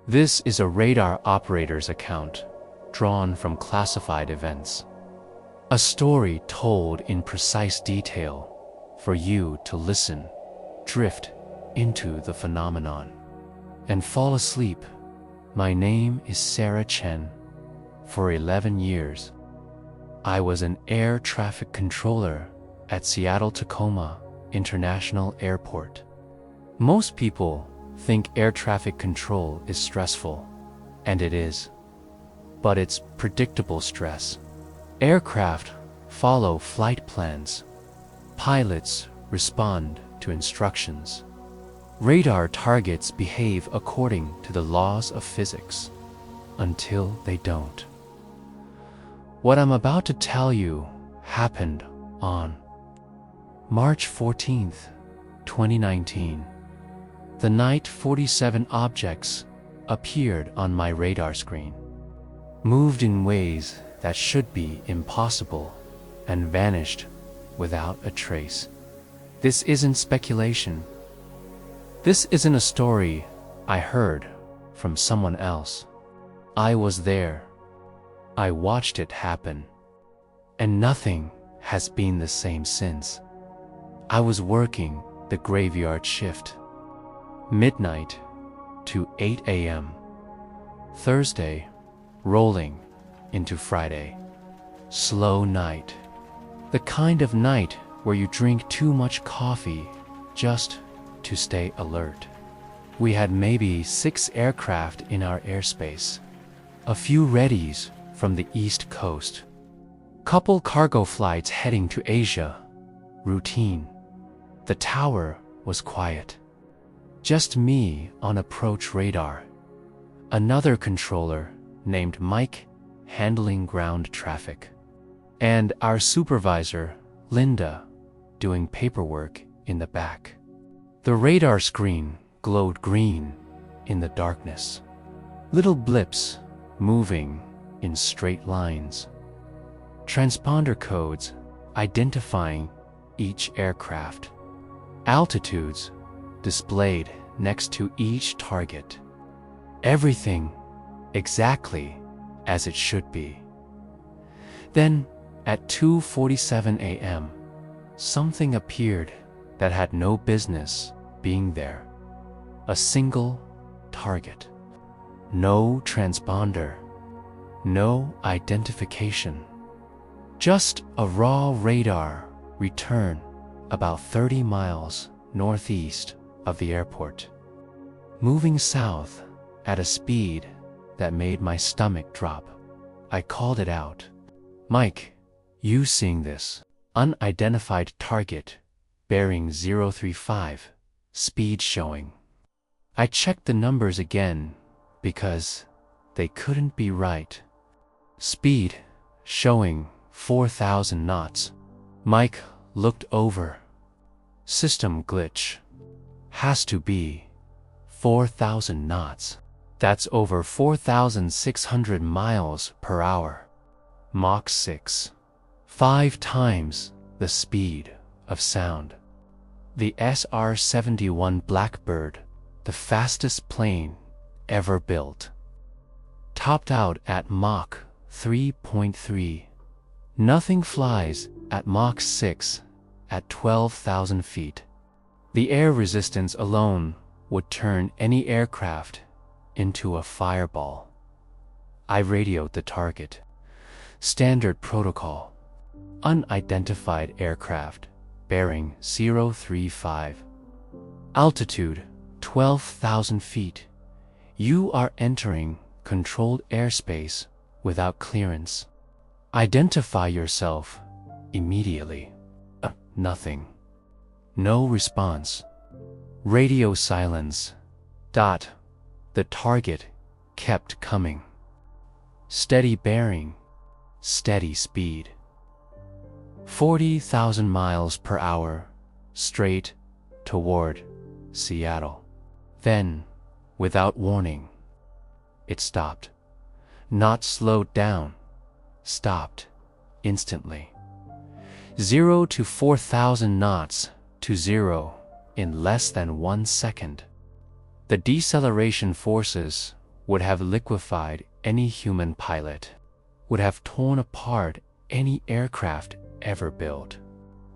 This is a radar operator's account, drawn from classified events. A story told in precise detail for you to listen, drift into the phenomenon, and fall asleep. My name is Sarah Chen. For 11 years, I was an air traffic controller at Seattle-Tacoma International Airport. Most people think air traffic control is stressful, and it is. But it's predictable stress. Aircraft follow flight plans. Pilots respond to instructions. Radar targets behave according to the laws of physics, until they don't. What I'm about to tell you happened on March 14th, 2019. The night 47 objects appeared on my radar screen, moved in ways that should be impossible, and vanished without a trace. This isn't speculation. This isn't a story I heard from someone else. I was there. I watched it happen. And nothing has been the same since. I was working the graveyard shift. Midnight to 8 a.m. Thursday, rolling into Friday. Slow night. The kind of night where you drink too much coffee just to stay alert. We had maybe 6 aircraft in our airspace. A few readies from the East Coast. Couple cargo flights heading to Asia. Routine. The tower was quiet. Just me on approach radar. Another controller named Mike handling ground traffic. And our supervisor, Linda, doing paperwork in the back. The radar screen glowed green in the darkness. Little blips moving in straight lines. Transponder codes identifying each aircraft. Altitudes displayed next to each target. Everything exactly as it should be. Then, at 2:47 a.m., something appeared that had no business being there. A single target. No transponder. No identification. Just a raw radar return about 30 miles northeast of the airport. Moving south at a speed that made my stomach drop. I called it out. Mike, you seeing this? Unidentified target, bearing 035, speed showing. I checked the numbers again because they couldn't be right. Speed showing 4,000 knots. Mike looked over. System glitch. Has to be 4,000 knots. That's over 4,600 miles per hour. Mach 6. 5 times the speed of sound. The SR-71 Blackbird, the fastest plane ever built. Topped out at Mach 3.3. Nothing flies at Mach 6 at 12,000 feet. The air resistance alone would turn any aircraft into a fireball. I radioed the target. Standard protocol. Unidentified aircraft, bearing 035. Altitude, 12,000 feet. You are entering controlled airspace without clearance. Identify yourself immediately. Nothing. No response. Radio silence. The target kept coming. Steady bearing. Steady speed. 40,000 miles per hour, straight toward Seattle. Then, without warning, it stopped. Not slowed down. Stopped instantly. 0 to 4,000 knots to 0 in less than 1 second. The deceleration forces would have liquefied any human pilot, would have torn apart any aircraft ever built.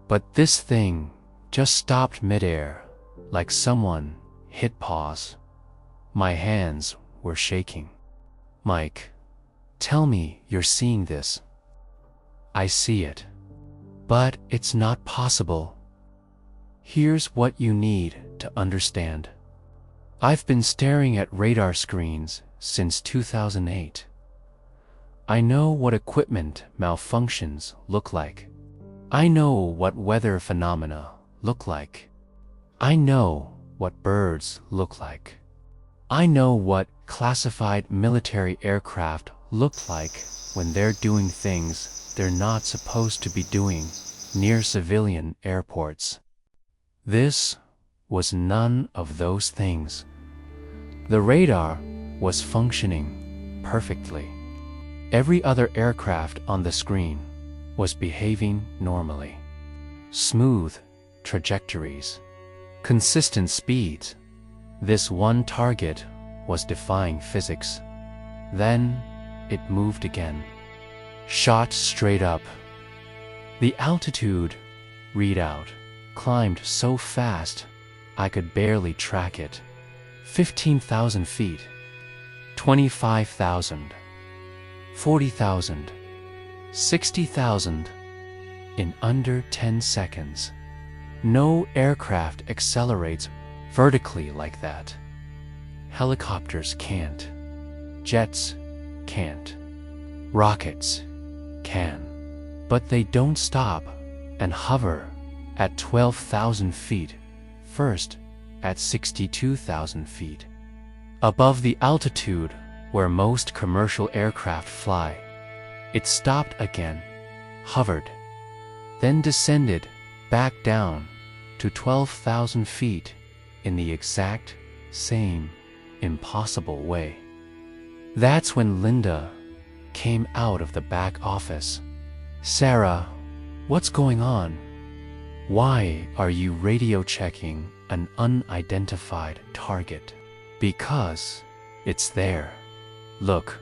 But this thing just stopped midair, like someone hit pause. My hands were shaking. Mike, tell me you're seeing this. I see it. But it's not possible. Here's what you need to understand. I've been staring at radar screens since 2008. I know what equipment malfunctions look like. I know what weather phenomena look like. I know what birds look like. I know what classified military aircraft look like when they're doing things they're not supposed to be doing near civilian airports. This was none of those things. The radar was functioning perfectly. Every other aircraft on the screen was behaving normally. Smooth trajectories, consistent speeds. This one target was defying physics. Then it moved again, shot straight up. The altitude readout climbed so fast I could barely track it. 15,000 feet, 25,000, 40,000, 60,000 in under 10 seconds. No aircraft accelerates vertically like that. Helicopters can't. Jets can't. Rockets can. But they don't stop and hover at 12,000 feet, first at 62,000 feet. Above the altitude where most commercial aircraft fly, it stopped again, hovered, then descended back down to 12,000 feet in the exact same impossible way. That's when Linda came out of the back office. Sarah, what's going on? Why are you radio checking an unidentified target? Because it's there. Look.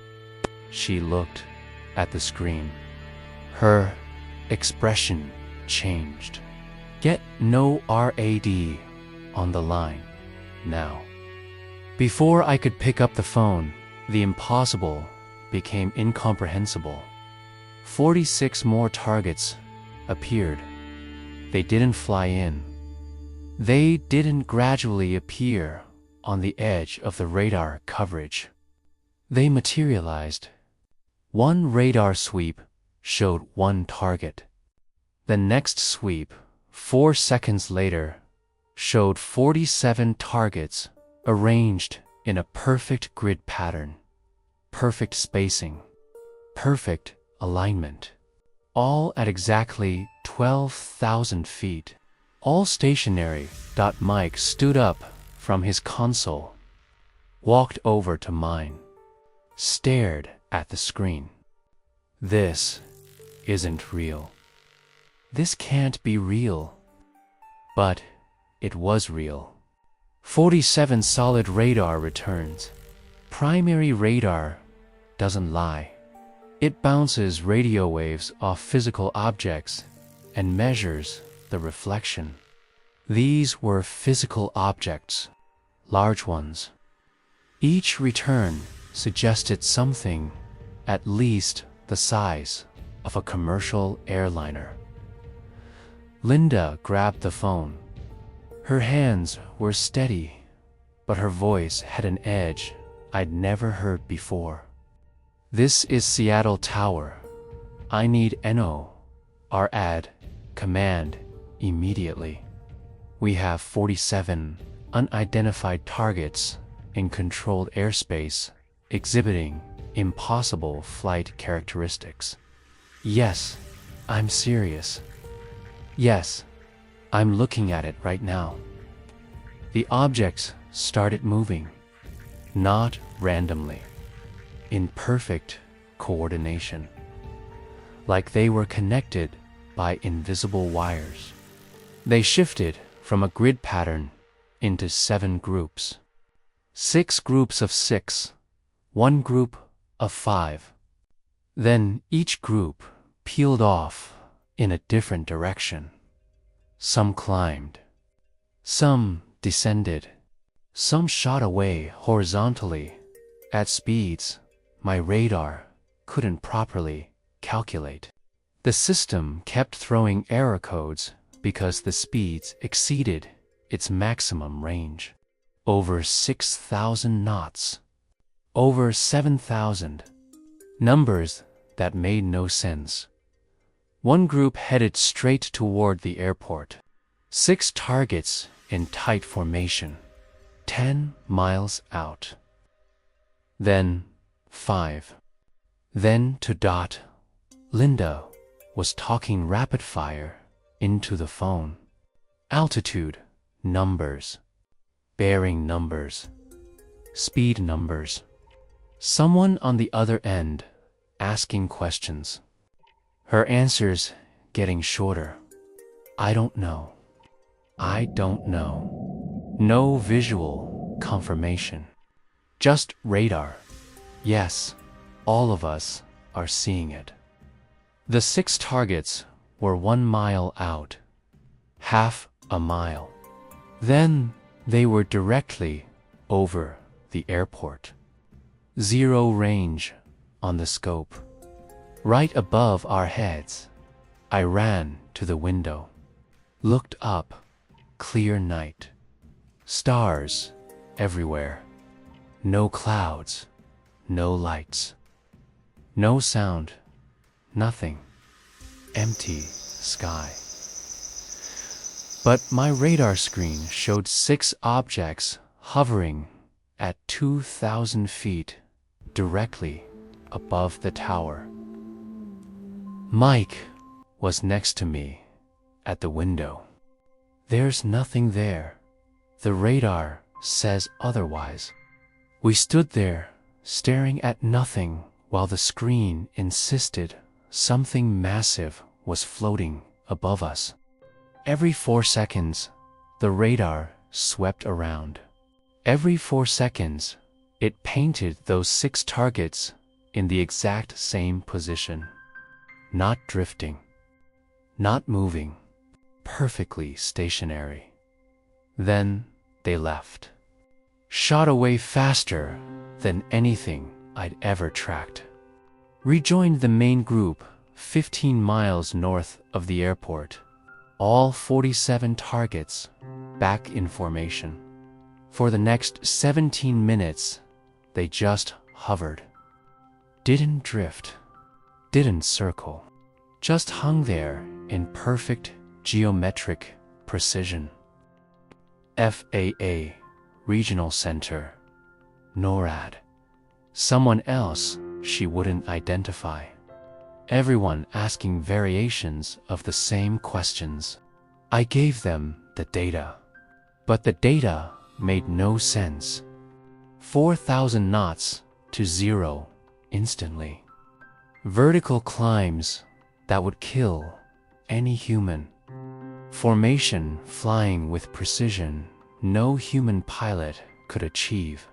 She looked at the screen. Her expression changed. Get no RAD on the line now. Before I could pick up the phone, the impossible became incomprehensible. 46 more targets appeared. They didn't fly in. They didn't gradually appear on the edge of the radar coverage. They materialized. One radar sweep showed one target. The next sweep, 4 seconds later, showed 47 targets arranged in a perfect grid pattern, perfect spacing, perfect alignment, all at exactly 12,000 feet, all stationary. Mike stood up from his console, walked over to mine, stared at the screen. This isn't real. This can't be real. But it was real. 47 solid radar returns. Primary radar doesn't lie. It bounces radio waves off physical objects and measures the reflection. These were physical objects, large ones. Each return suggested something at least the size of a commercial airliner. Linda grabbed the phone. Her hands were steady, but her voice had an edge I'd never heard before. This is Seattle Tower. I need NORAD command immediately. We have 47 unidentified targets in controlled airspace exhibiting impossible flight characteristics. Yes, I'm serious. Yes, I'm looking at it right now. The objects started moving, not randomly, in perfect coordination, like they were connected by invisible wires. They shifted from a grid pattern into 7 groups. 6 groups of 6, one group of 5. Then each group peeled off in a different direction. Some climbed, some descended, some shot away horizontally at speeds my radar couldn't properly calculate. The system kept throwing error codes because the speeds exceeded its maximum range. Over 6,000 knots. Over 7,000. Numbers that made no sense. One group headed straight toward the airport. 6 targets in tight formation. 10 miles out. Then 5. Then to Dot. Linda was talking rapid fire into the phone. Altitude, numbers. Bearing numbers. Speed numbers. Someone on the other end asking questions. Her answers getting shorter. I don't know. I don't know. No visual confirmation. Just radar. Yes, all of us are seeing it. The 6 targets were 1 mile out. Half a mile. Then they were directly over the airport. 0 range on the scope. Right above our heads. I ran to the window. Looked up. Clear night. Stars everywhere. No clouds. No lights. No sound. Nothing. Empty sky. But my radar screen showed 6 objects hovering at 2,000 feet directly above the tower. Mike was next to me at the window. There's nothing there. The radar says otherwise. We stood there, staring at nothing while the screen insisted something massive was floating above us. Every 4 seconds, the radar swept around. Every 4 seconds, it painted those 6 targets in the exact same position. Not drifting. Not moving. Perfectly stationary. Then they left. Shot away faster than anything I'd ever tracked. Rejoined the main group 15 miles north of the airport. All 47 targets back in formation. For the next 17 minutes, they just hovered. Didn't drift. Didn't circle. Just hung there in perfect geometric precision. FAA, Regional Center, NORAD. Someone else she wouldn't identify. Everyone asking variations of the same questions. I gave them the data. But the data made no sense. 4,000 knots to 0 instantly. Vertical climbs that would kill any human. Formation flying with precision no human pilot could achieve.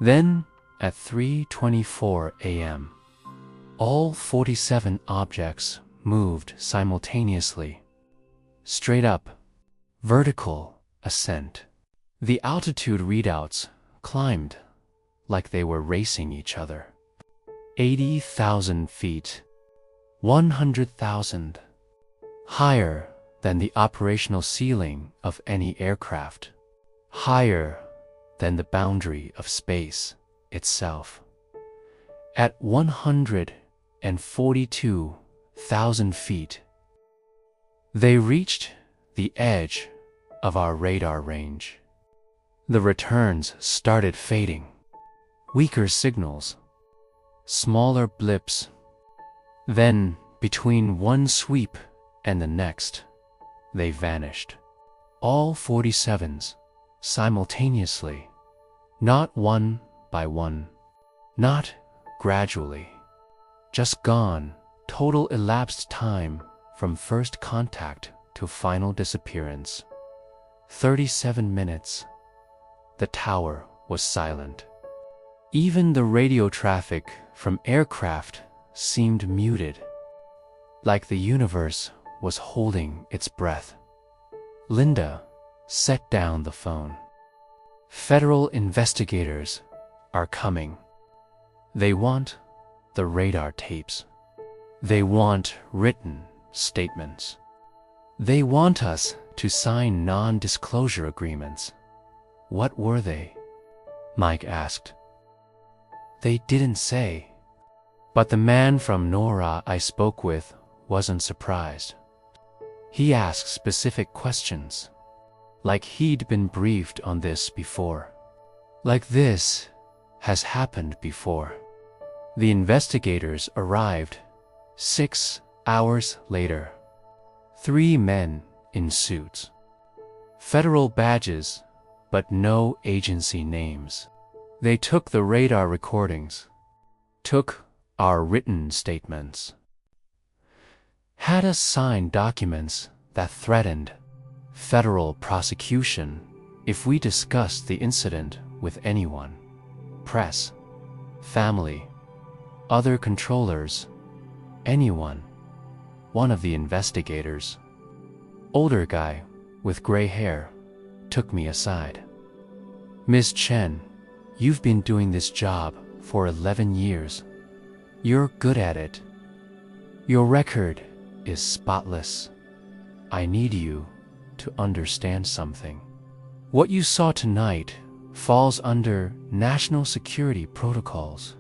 Then, at 3:24 a.m., all 47 objects moved simultaneously. Straight up, vertical ascent. The altitude readouts climbed like they were racing each other. 80,000 feet. 100,000. Higher than the operational ceiling of any aircraft. Higher than the boundary of space itself. At 142,000 feet, they reached the edge of our radar range. The returns started fading. Weaker signals. Smaller blips. Then, between one sweep and the next, they vanished. All 47s, simultaneously. Not one by one. Not gradually. Just gone. Total elapsed time from first contact to final disappearance. 37 minutes. The tower was silent. Even the radio traffic from aircraft seemed muted, like the universe was holding its breath. Linda set down the phone. Federal investigators are coming. They want the radar tapes. They want written statements. They want us to sign non-disclosure agreements. What were they? Mike asked. They didn't say. But the man from NORA I spoke with wasn't surprised. He asked specific questions, like he'd been briefed on this before. Like this has happened before. The investigators arrived 6 hours later. 3 men in suits. Federal badges, but no agency names. They took the radar recordings, took our written statements, had us sign documents that threatened federal prosecution if we discussed the incident with anyone, press, family, other controllers, anyone. One of the investigators, older guy with gray hair, took me aside. Miss Chen, you've been doing this job for 11 years. You're good at it. Your record is spotless. I need you to understand something. What you saw tonight falls under national security protocols.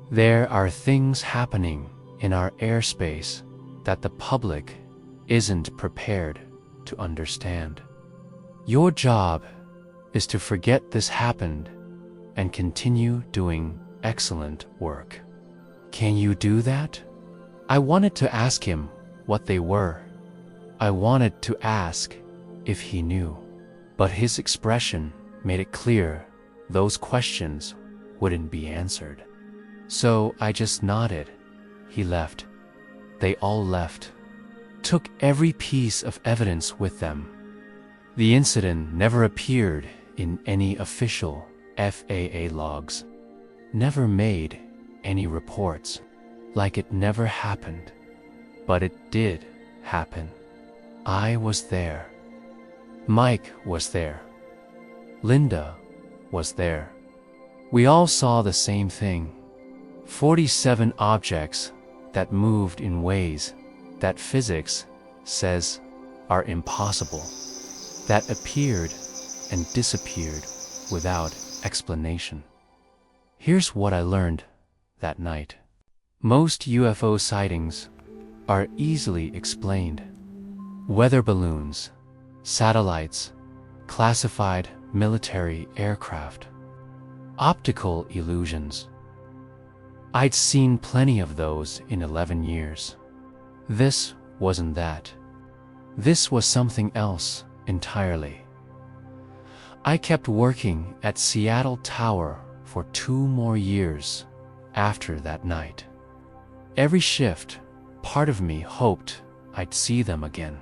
There are things happening in our airspace that the public isn't prepared to understand. Your job is to forget this happened and continue doing excellent work. Can you do that? I wanted to ask him what they were. I wanted to ask if he knew, but his expression made it clear those questions wouldn't be answered. So I just nodded. He left. They all left. Took every piece of evidence with them. The incident never appeared in any official FAA logs. Never made any reports. Like it never happened. But it did happen. I was there. Mike was there. Linda was there. We all saw the same thing. 47 objects that moved in ways that physics says are impossible, that appeared and disappeared without explanation. Here's what I learned that night. Most UFO sightings are easily explained. Weather balloons, satellites, classified military aircraft, optical illusions. I'd seen plenty of those in 11 years. This wasn't that. This was something else entirely. I kept working at Seattle Tower for 2 more years after that night. Every shift, part of me hoped I'd see them again.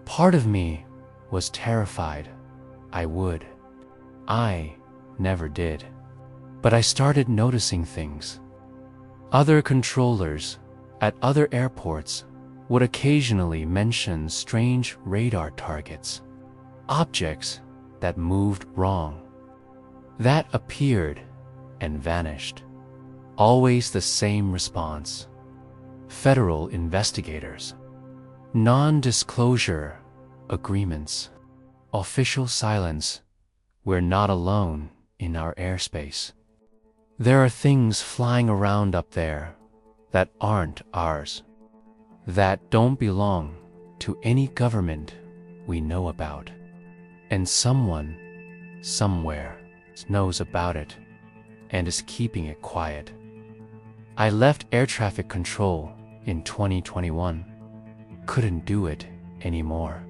Part of me was terrified I would. I never did. But I started noticing things. Other controllers at other airports would occasionally mention strange radar targets, objects that moved wrong, that appeared and vanished. Always the same response. Federal investigators. Non-disclosure agreements. Official silence. We're not alone in our airspace. There are things flying around up there that aren't ours, that don't belong to any government we know about. And someone, somewhere, knows about it and is keeping it quiet. I left air traffic control in 2021. Couldn't do it anymore.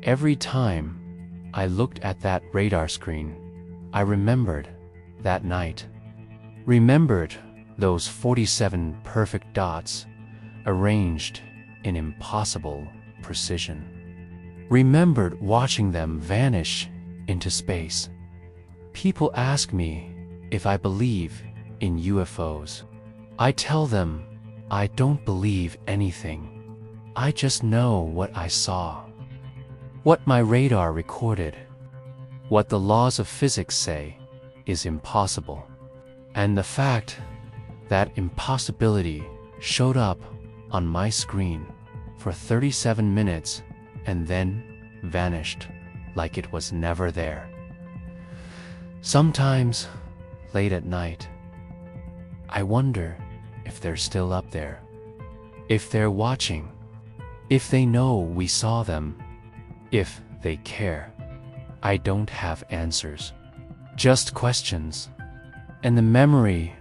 Every time I looked at that radar screen, I remembered that night. Remembered those 47 perfect dots arranged in impossible precision. Remembered watching them vanish into space. People ask me if I believe in UFOs. I tell them I don't believe anything. I just know what I saw, what my radar recorded, what the laws of physics say is impossible. And the fact that impossibility showed up on my screen for 37 minutes and then vanished like it was never there. Sometimes, late at night, I wonder if they're still up there, if they're watching, if they know we saw them, if they care. I don't have answers, just questions, and the memory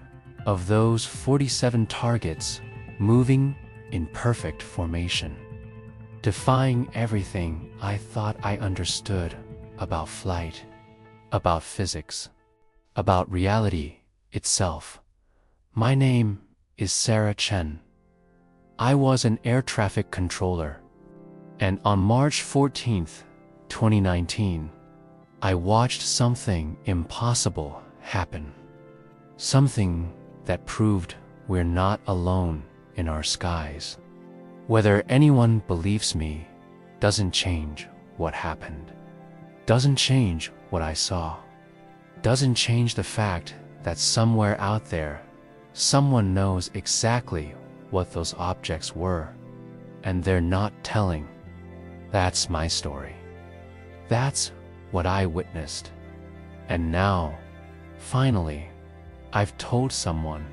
of those 47 targets moving in perfect formation, defying everything I thought I understood about flight, about physics, about reality itself. My name is Sarah Chen. I was an air traffic controller, and on March 14th, 2019, I watched something impossible happen. Something that proved we're not alone in our skies. Whether anyone believes me doesn't change what happened, doesn't change what I saw, doesn't change the fact that somewhere out there, someone knows exactly what those objects were, and they're not telling. That's my story. That's what I witnessed. And now, finally, I've told someone.